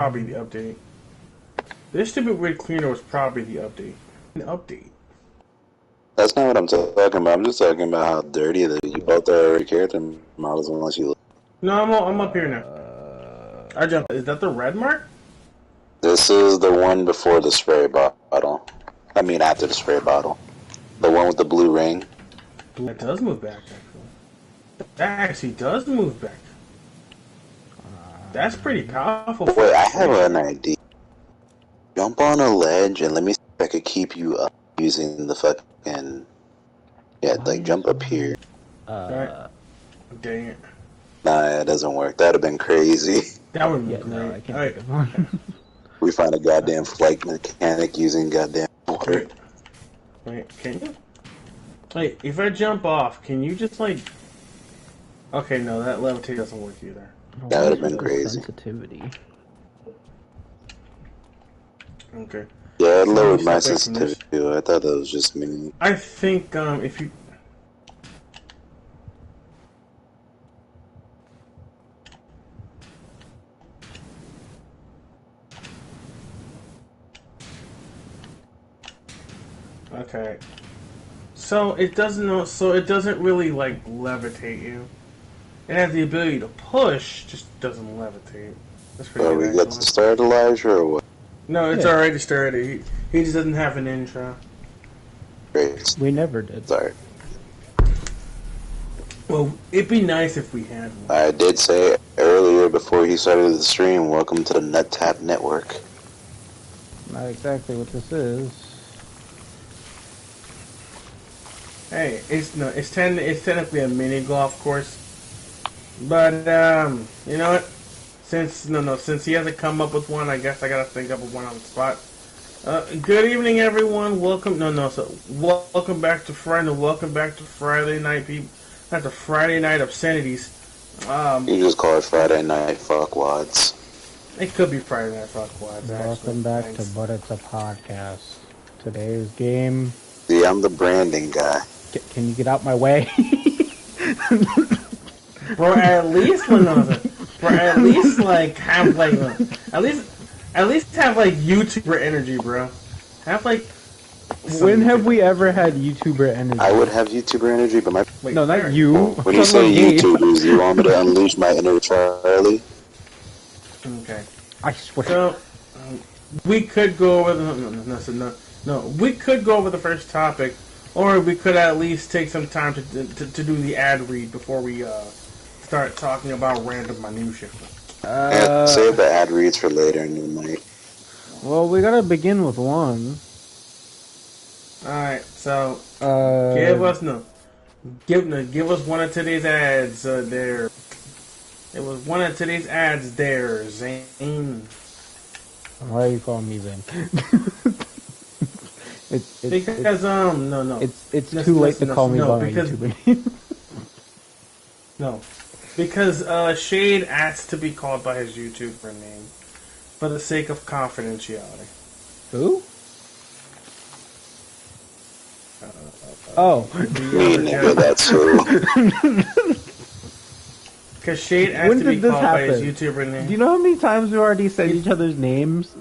probably the update. This stupid weird cleaner was probably the update. An update. That's not what I'm talking about. I'm just talking about how dirty that you both are character models unless you look. No, I'm up here now. I jumped. Is that the red mark? This is the one before the spray bottle. I mean after the spray bottle. The one with the blue ring. That does move back, actually. That actually does move back. That's pretty powerful. Wait, I have an idea. Jump on a ledge and let me see if I could keep you up using the fucking... Yeah, like jump up here. Right. Dang it. Nah, it doesn't work. That'd have been crazy. That would be great. No, I can't think of one. We find a goddamn flight mechanic using goddamn water. Wait, can you? Wait, if I jump off, can you just like... Okay, no, that levitate doesn't work either. That would have been crazy. Sensitivity. Okay. Yeah, it lowered my sensitivity too. I thought that was just me. I think if you... Okay. So it doesn't really like levitate you. It has the ability to push, just doesn't levitate. That's pretty Oh, good, we got to start Elijah or what? No, it's already started. He just doesn't have an intro. Great. We never did. Sorry. Well, it'd be nice if we had one. I did say earlier before he started the stream, welcome to the NutTap Network. Not exactly what this is. Hey, it's technically a mini golf course, but you know what? Since he hasn't come up with one, I guess I gotta think up of one on the spot. Good evening, everyone. Welcome back to Friday. Welcome back to Friday night, people. Not the Friday night obscenities. You just call it Friday Night Fuckwads. It could be Friday night fuckwads. Welcome back to But It's a Podcast. Today's game. See, I'm the branding guy. Can you get out my way? Bro, at least at least have like YouTuber energy, bro. Have like. When have we ever had YouTuber energy? I would have YouTuber energy, but my... Wait, no, not you. When you say YouTubers, you want me to unleash my inner Charlie? Okay. I swear. So, we could go over we could go over the first topic, or we could at least take some time to do the ad read before we start talking about random minutia. Save the ad reads for later in the night. Well, we gotta begin with one. Alright, so give us one of today's ads there. It was one of today's ads there, Zane. Why are you calling me Zane? It's too late to call me by my YouTuber name. No, because Shade asked to be called by his YouTuber name for the sake of confidentiality. Who? Oh. That's who. Because Shade asked to be called by his YouTuber name. Do you know how many times we already said each other's names?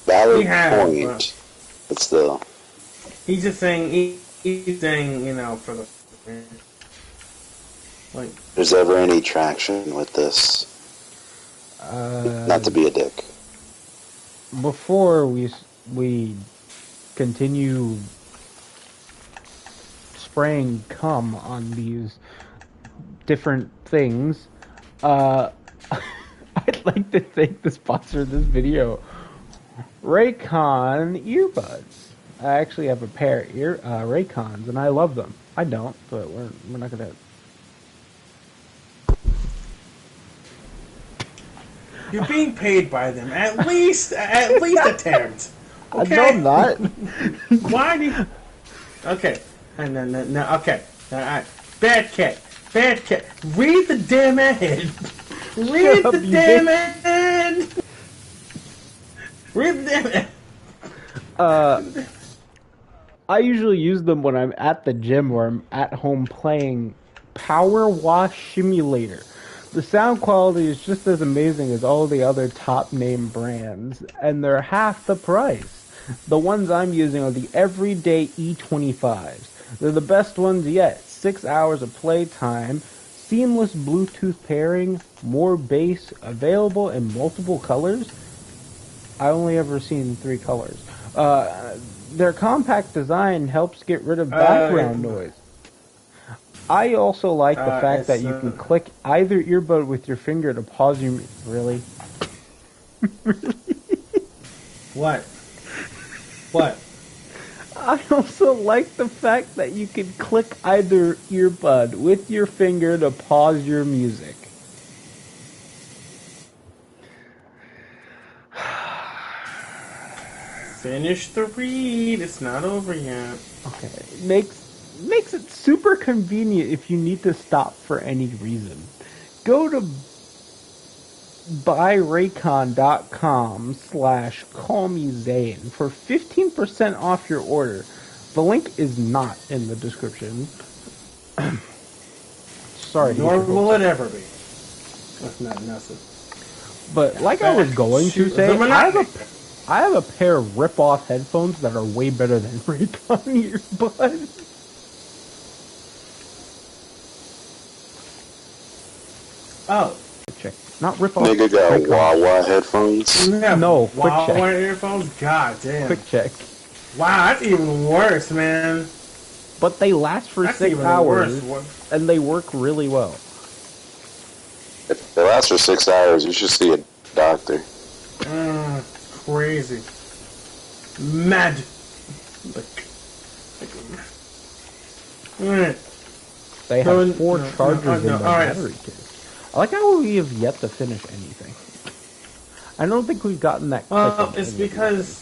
Valid point. But still. He's just saying, he's saying, you know, for the... Like... If there's ever any traction with this. Not to be a dick. Before we continue spraying cum on these different things, I'd like to thank the sponsor of this video, Raycon earbuds. I actually have a pair of Raycons, and I love them. I don't, but we're not gonna. You're being paid by them. At least attempt. Okay? No, I'm not. Why do you... Okay. No, okay. Alright. Bad cat. Read the damn ad. Read the damn ad. Read the damn ad. I usually use them when I'm at the gym or I'm at home playing Power Wash Simulator. The sound quality is just as amazing as all the other top name brands, and they're half the price. The ones I'm using are the everyday E25s. They're the best ones yet. 6 hours of playtime, seamless Bluetooth pairing, more bass, available in multiple colors. I only ever seen 3 colors. Their compact design helps get rid of background noise. I also like the fact that you can click either earbud with your finger to pause your... Really? What? What? I also like the fact that you can click either earbud with your finger to pause your music. Finish the read. It's not over yet. Okay. Makes it super convenient if you need to stop for any reason. Go to buyraycon.com/callmezane for 15% off your order. The link is not in the description. Sorry. Nor will it ever be. That's not nothing. But like I was going to say, I have a pair of rip-off headphones that are way better than Raycon earbuds. Oh. Check. Not rip-off. Nigga got Wawa headphones. Yeah, no, quick check. Wawa earphones? God damn. Quick check. Wow, that's even worse, man. But they last for that's 6 hours, and they work really well. If they last for 6 hours, you should see a doctor. Crazy. Mad. They have 4 chargers in the battery kit. I like how we have yet to finish anything. I don't think we've gotten that. Well, it's because.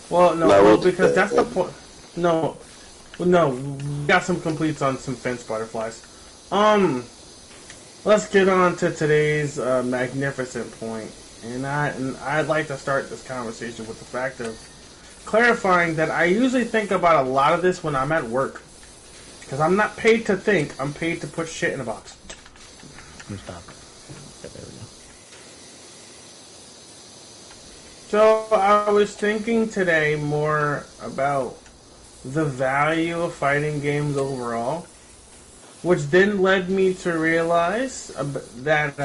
Because that's the point. No, we got some completes on some fence butterflies. Let's get on to today's magnificent point, and I'd like to start this conversation with the fact of clarifying that I usually think about a lot of this when I'm at work, because I'm not paid to think. I'm paid to put shit in a box. Stop. There we go. So I was thinking today more about the value of fighting games overall, which then led me to realize that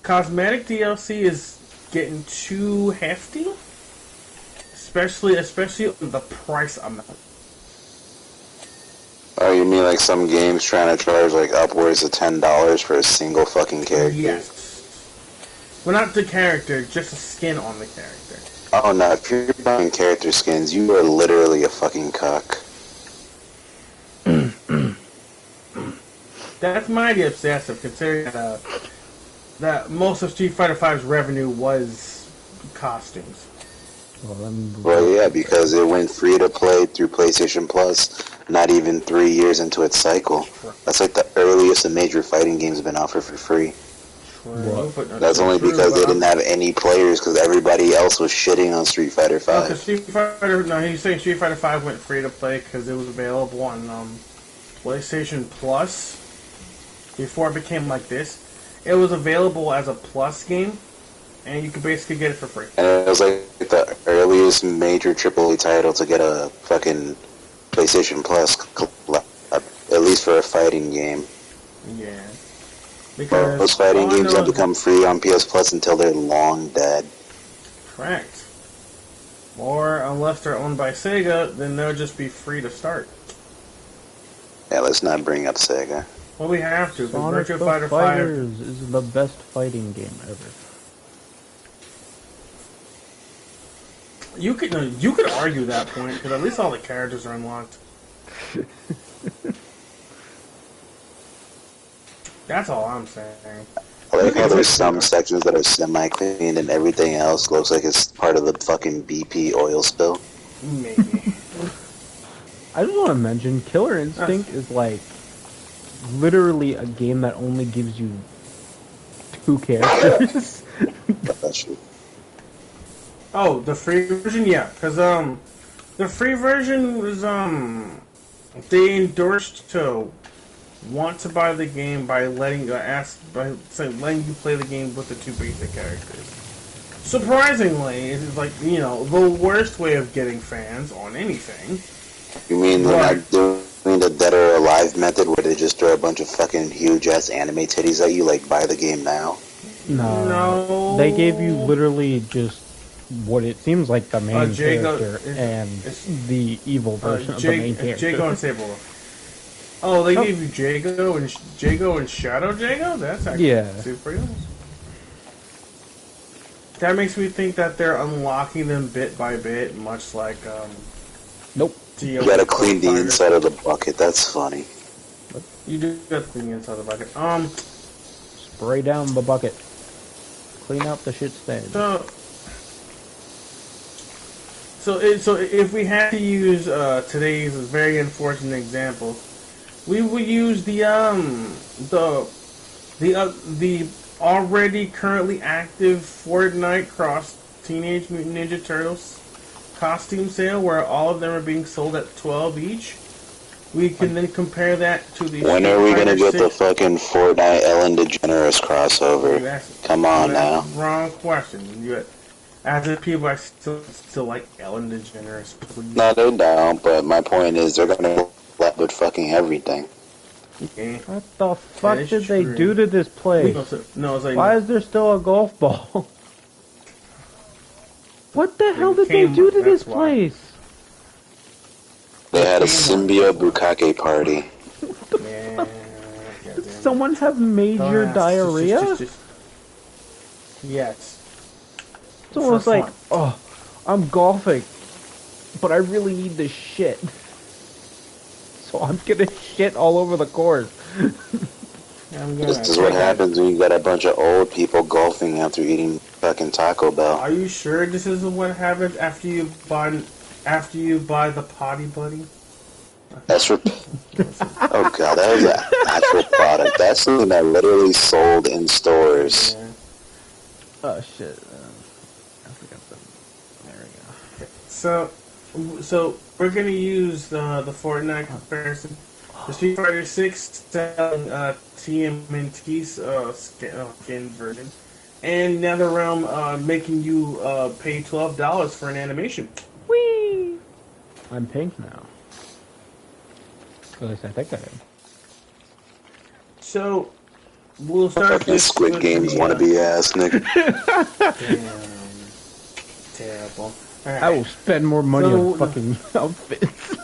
cosmetic DLC is getting too hefty, especially the price amount. Oh, you mean like some games trying to charge like upwards of $10 for a single fucking character? Yes. Well, not the character, just a skin on the character. Oh no, if you're buying character skins, you are literally a fucking cuck. That's mighty obsessive, considering that most of Street Fighter V's revenue was costumes. Well, yeah, because it went free to play through PlayStation Plus, not even 3 years into its cycle. That's like the earliest a major fighting game's been offered for free. That's only because they didn't have any players, because everybody else was shitting on Street Fighter V. He's saying Street Fighter V went free to play because it was available on PlayStation Plus before it became like this. It was available as a Plus game, and you could basically get it for free. And it was like the earliest major AAA title to get a fucking PlayStation Plus, at least for a fighting game. Yeah. Because most fighting games don't become free on PS Plus until they're long dead. Correct. Or unless they're owned by Sega, then they'll just be free to start. Yeah, let's not bring up Sega. Well, we have to. Sonic Virtua the Fighter Fighters is the best fighting game ever. You could argue that point, because at least all the characters are unlocked. That's all I'm saying. I like how there's some sections that are semi-clean and everything else looks like it's part of the fucking BP oil spill. Maybe. I just want to mention, Killer Instinct is like literally a game that only gives you 2 characters. Oh, the free version, yeah, because the free version was they endorsed to want to buy the game by letting letting you play the game with the two basic characters. Surprisingly, it's like the worst way of getting fans on anything. You mean they're not doing the Dead or Alive method where they just throw a bunch of fucking huge ass anime titties at you, like buy the game now? No. They gave you literally just what it seems like the main character and the evil version of the main character. Jago and Sable. Oh, they gave you Jago and Shadow Jago? That's actually super nice. That makes me think that they're unlocking them bit by bit, much like Nope. You gotta clean the inside of the bucket. That's funny. You do gotta clean the inside of the bucket. Spray down the bucket. Clean out the shit stain. So if we had to use today's very unfortunate example, we would use the already currently active Fortnite Cross Teenage Mutant Ninja Turtles costume sale, where all of them are being sold at $12 each. We can then compare that to the. When are we gonna get the fucking Fortnite Ellen DeGeneres crossover? Come on now. Wrong question. As if people are still like Ellen DeGeneres. Please. No, they don't. But my point is, they're gonna let with fucking everything. Okay. What the fuck did they do to this place? No, it's like, why is there still a golf ball? What the hell did they do to this place? They had a symbiote bukkake party. Did someone have major diarrhea? Yes. It's almost like, oh, I'm golfing, but I really need this shit. So I'm gonna shit all over the course. This is what happens when you got a bunch of old people golfing after eating fucking Taco Bell. Are you sure this is what happens after you buy the Potty Buddy? That's oh god, that was an actual product. That's something that literally sold in stores. Yeah. Oh shit! I forgot them. There we go. So we're gonna use the Fortnite comparison. The Street Fighter 6 selling TMNT's skin version, and NetherRealm making you pay $12 for an animation. Whee! I'm pink now. At least I think I am. So we'll start this Squid Games wannabe ass nigga. Damn. Terrible. Right. I will spend more money on fucking outfits.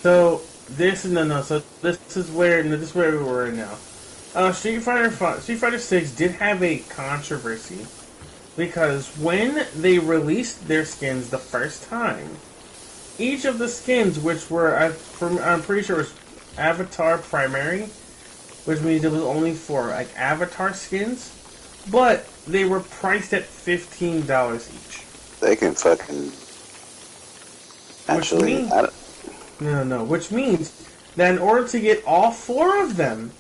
So this is where we were now. Street Fighter 6 did have a controversy because when they released their skins the first time, each of the skins, which were I'm pretty sure it was Avatar Primary, which means it was only for like Avatar skins, but they were priced at $15 each. They can fucking actually. Which means that in order to get all 4 of them,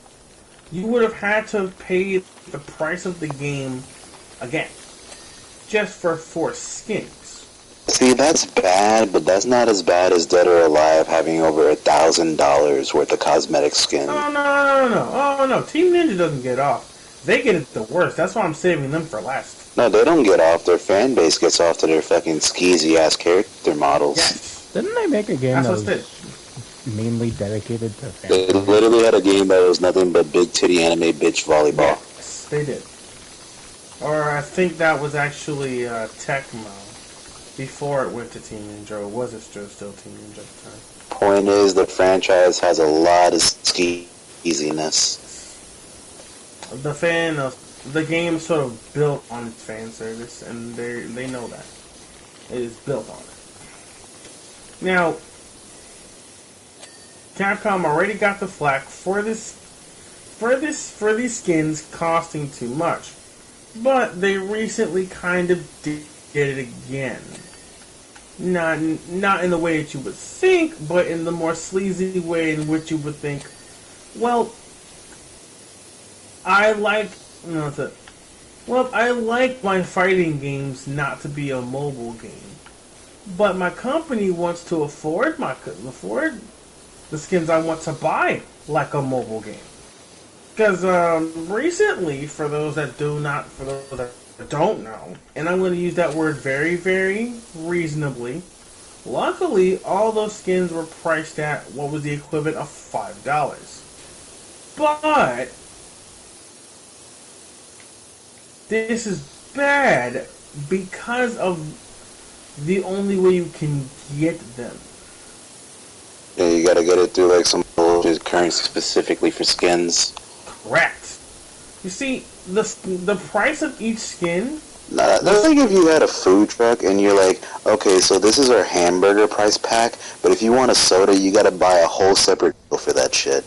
you would have had to pay the price of the game again, just for 4 skins. See, that's bad, but that's not as bad as Dead or Alive having over $1,000 worth of cosmetic skin. Oh no! Team Ninja doesn't get off. They get it the worst. That's why I'm saving them for last. No, they don't get off. Their fan base gets off to their fucking skeezy ass character models. Yes. Didn't they make a game that was mainly dedicated to fans? They literally had a game that was nothing but big titty anime bitch volleyball. Yes, they did. Or I think that was actually Tecmo before it went to Team Ninja. Or was it still Team Ninja at the time? Point is, the franchise has a lot of skeeziness. The game sort of built on its fan service, and they know that it is built on it. Now, Capcom already got the flack for these skins costing too much, but they recently kind of did it again. Not in the way that you would think, but in the more sleazy way in which you would think, well, I like my fighting games not to be a mobile game, but my company wants to afford the skins I want to buy like a mobile game. Because recently, for those that don't know, and I'm going to use that word very, very reasonably, luckily, all those skins were priced at what was the equivalent of $5. But this is bad because of the only way you can get them. Yeah, you gotta get it through like some bullshit currency specifically for skins. Correct. You see, the price of each skin. Nah, that's like if you had a food truck and you're like, okay, so this is our hamburger price pack, but if you want a soda, you gotta buy a whole separate bill for that shit.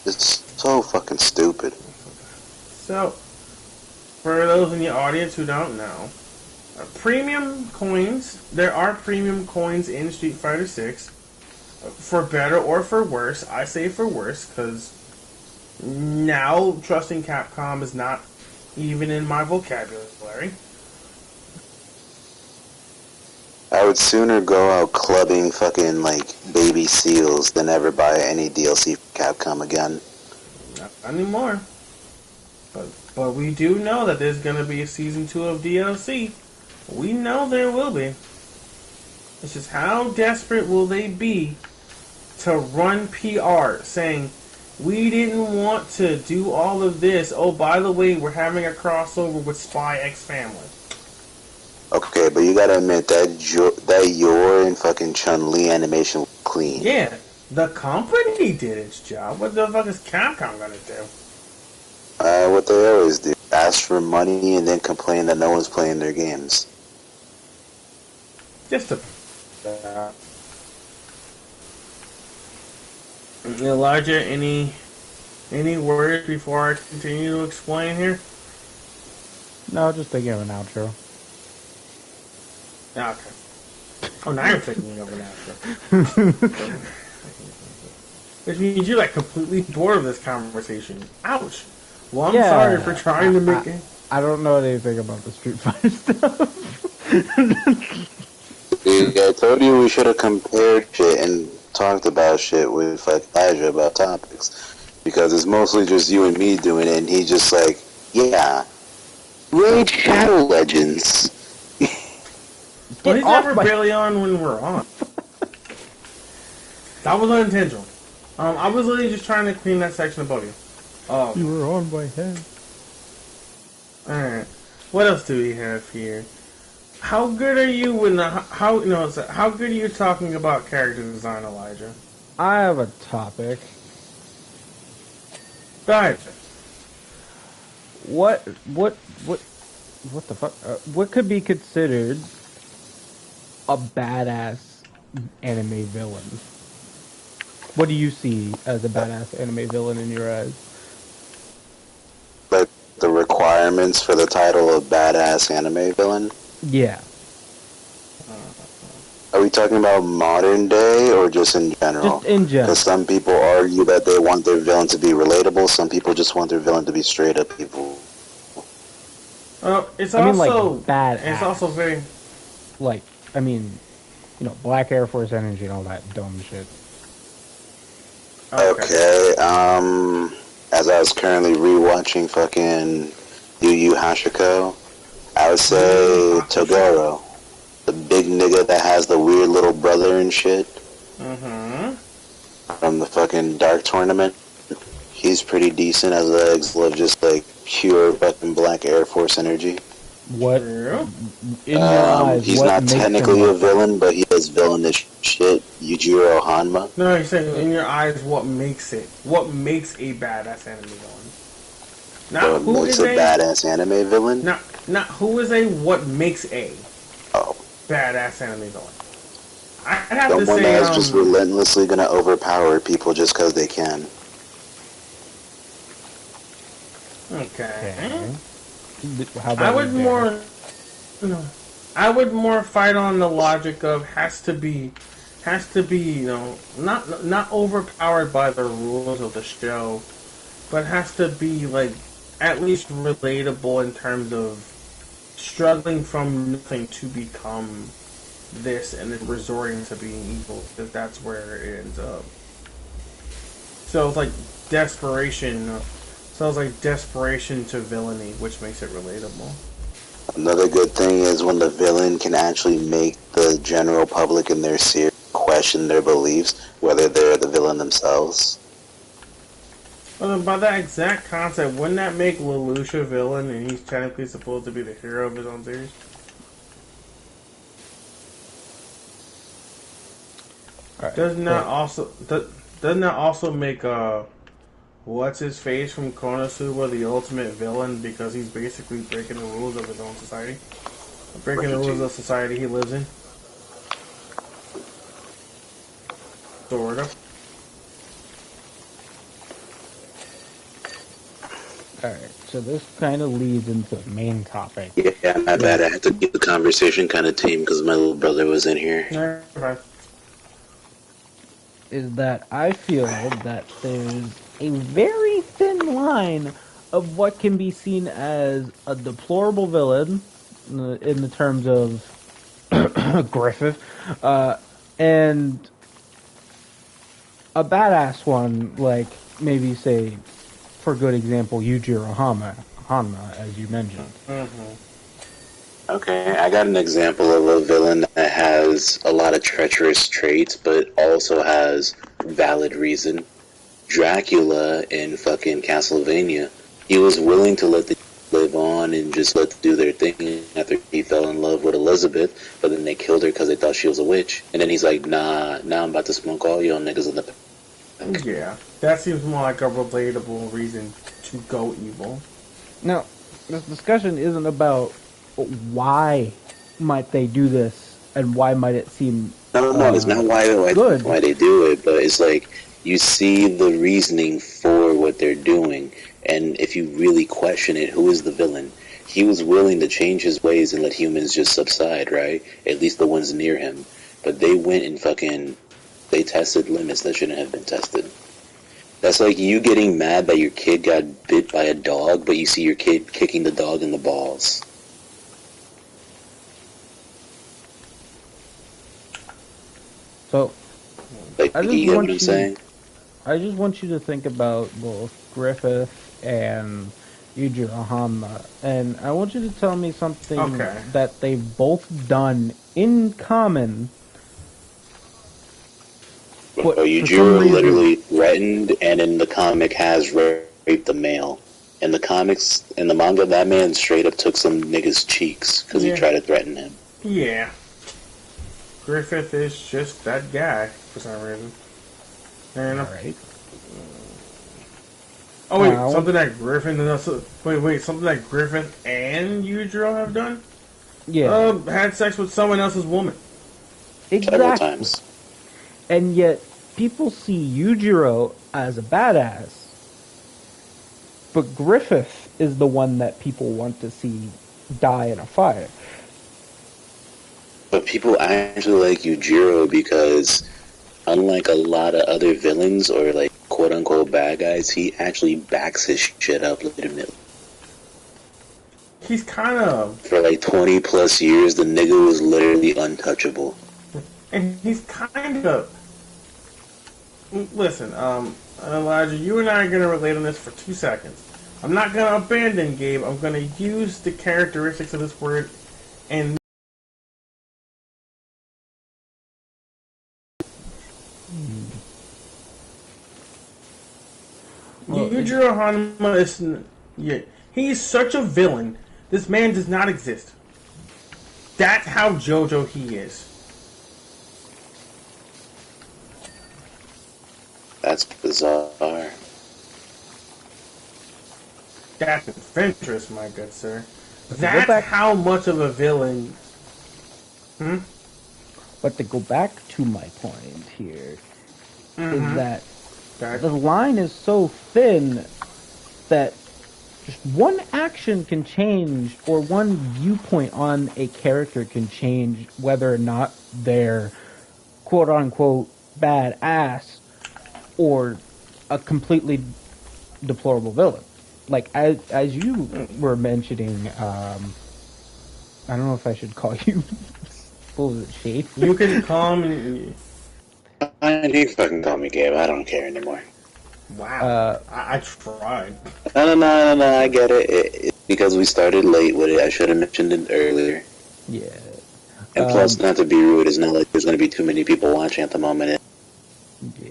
It's so fucking stupid. So, for those in the audience who don't know, premium coins, there are premium coins in Street Fighter 6. For better or for worse, I say for worse, because now trusting Capcom is not even in my vocabulary. I would sooner go out clubbing fucking like baby seals than ever buy any DLC for Capcom again. Not anymore. But we do know that there's going to be a Season 2 of DLC. We know there will be. It's just how desperate will they be to run PR saying, we didn't want to do all of this. Oh, by the way, we're having a crossover with Spy X Family. Okay, but you gotta admit that Yor and fucking Chun-Li animation was clean. Yeah, the company did its job. What the fuck is Capcom gonna do? What they always do. Ask for money and then complain that no one's playing their games. Just a... Elijah, any words before I continue to explain here? No, just thinking of an outro. Okay. Oh, now you're thinking of an outro. Which means you're like completely bored of this conversation. Ouch. Well, I'm sorry for trying to make it. I don't know anything about the Street Fighter stuff. Dude, I told you we should have compared shit and talked about shit with like Elijah about topics. Because it's mostly just you and me doing it, and he's just like, yeah, Raid Shadow Legends. But he's never barely on when we're on. That was unintentional. I was literally just trying to clean that section above you. You were on my head. Alright. What else do we have here? How good are you when how good are you talking about character design, Elijah? I have a topic. Go ahead. What the fuck? What could be considered a badass anime villain? What do you see as a badass anime villain in your eyes? Like the requirements for the title of badass anime villain? Yeah. Are we talking about modern day or just in general? Just in general. Because some people argue that they want their villain to be relatable. Some people just want their villain to be straight up evil. It's I mean, also like, badass. It's also very like, I mean, Black Air Force Energy and all that dumb shit. Okay, as I was currently rewatching fucking Yu Yu Hashiko, I would say Toguro. The big nigga that has the weird little brother and shit. Mm-hmm. From the fucking Dark Tournament. He's pretty decent as legs love just like pure fucking Black Air Force energy. What? In your eyes, he's what not makes technically him a villain, but he does villainous shit. Yujiro Hanma. No, you're saying in your eyes, what makes a badass anime villain? Not What who makes is a badass anime villain? Not who is a what makes a badass anime villain. I'd have to Someone say that's just relentlessly gonna overpower people just because they can. Okay. How about I would more fight on the logic of has to be, not overpowered by the rules of the show, but has to be like at least relatable in terms of struggling from nothing to become this and then resorting to being evil because that's where it ends up. So it's like desperation. Sounds like desperation to villainy, which makes it relatable. Another good thing is when the villain can actually make the general public in their series question their beliefs, whether they're the villain themselves. Well, by that exact concept, wouldn't that make Lelouch a villain, and he's technically supposed to be the hero of his own series? Right. Doesn't that also make what's his face from Konosuba the ultimate villain because he's basically breaking the rules of his own society, breaking the rules of the society he lives in? Sort of. Alright, so this kind of leads into the main topic. Yeah, my bad. I had to keep the conversation kind of tame because my little brother was in here. Right. Is that I feel that there's a very thin line of what can be seen as a deplorable villain in the terms of Griffith, and a badass one, like maybe say, for good example, Yujiro Hanma, as you mentioned. Mm-hmm. Okay, I got an example of a villain that has a lot of treacherous traits, but also has valid reason. Dracula in fucking Castlevania. He was willing to let the live on and just let them do their thing after he fell in love with Elizabeth, but then they killed her because they thought she was a witch. And then he's like, nah, now I'm about to smoke all y'all niggas in the... Yeah, that seems more like a relatable reason to go evil. Now, this discussion isn't about why might they do this and why might it seem No, it's not why they do it, but it's like you see the reasoning for what they're doing, and if you really question it, who is the villain? He was willing to change his ways and let humans just subside, right? At least the ones near him. But they went and they tested limits that shouldn't have been tested. That's like you getting mad that your kid got bit by a dog, but you see your kid kicking the dog in the balls. So, Like, you get what I'm saying? I just want you to think about both Griffith and Yujiro Hanma, and I want you to tell me something that they've both done in common. Well, Yujiro literally threatened, and in the comic has raped the male. In the comics, in the manga, that man straight up took some nigga's cheeks because he tried to threaten him. Yeah. Griffith is just that guy for some reason. And Alright. Oh wait, something that Griffith and Yujiro have done? Yeah. Had sex with someone else's woman. Exactly. Several times. And yet, people see Yujiro as a badass, but Griffith is the one that people want to see die in a fire. But people actually like Yujiro because, unlike a lot of other villains or like quote-unquote bad guys, he actually backs his shit up legitimately. He's kind of... For like 20 plus years, the nigga was literally untouchable. And he's kind of... Listen, Elijah, you and I are going to relate on this for 2 seconds. I'm not going to abandon Gabe. I'm going to use the characteristics of this word and... Yujiro Hanma is... Yeah, he's such a villain. This man does not exist. That's how JoJo he is. That's bizarre. That's adventurous, my good sir. That's how much of a villain... But to go back to my point here, is that the line is so thin that just one action can change, or one viewpoint on a character can change whether or not they're quote-unquote badass or a completely deplorable villain. Like, as you were mentioning, I don't know if I should call you What was it, Shade? You can call me. You fucking call me Gabe. I don't care anymore. Wow. I tried. No. I get it. It's because we started late with it. I should have mentioned it earlier. Yeah. And plus, not to be rude, it's not like there's going to be too many people watching at the moment. Yeah.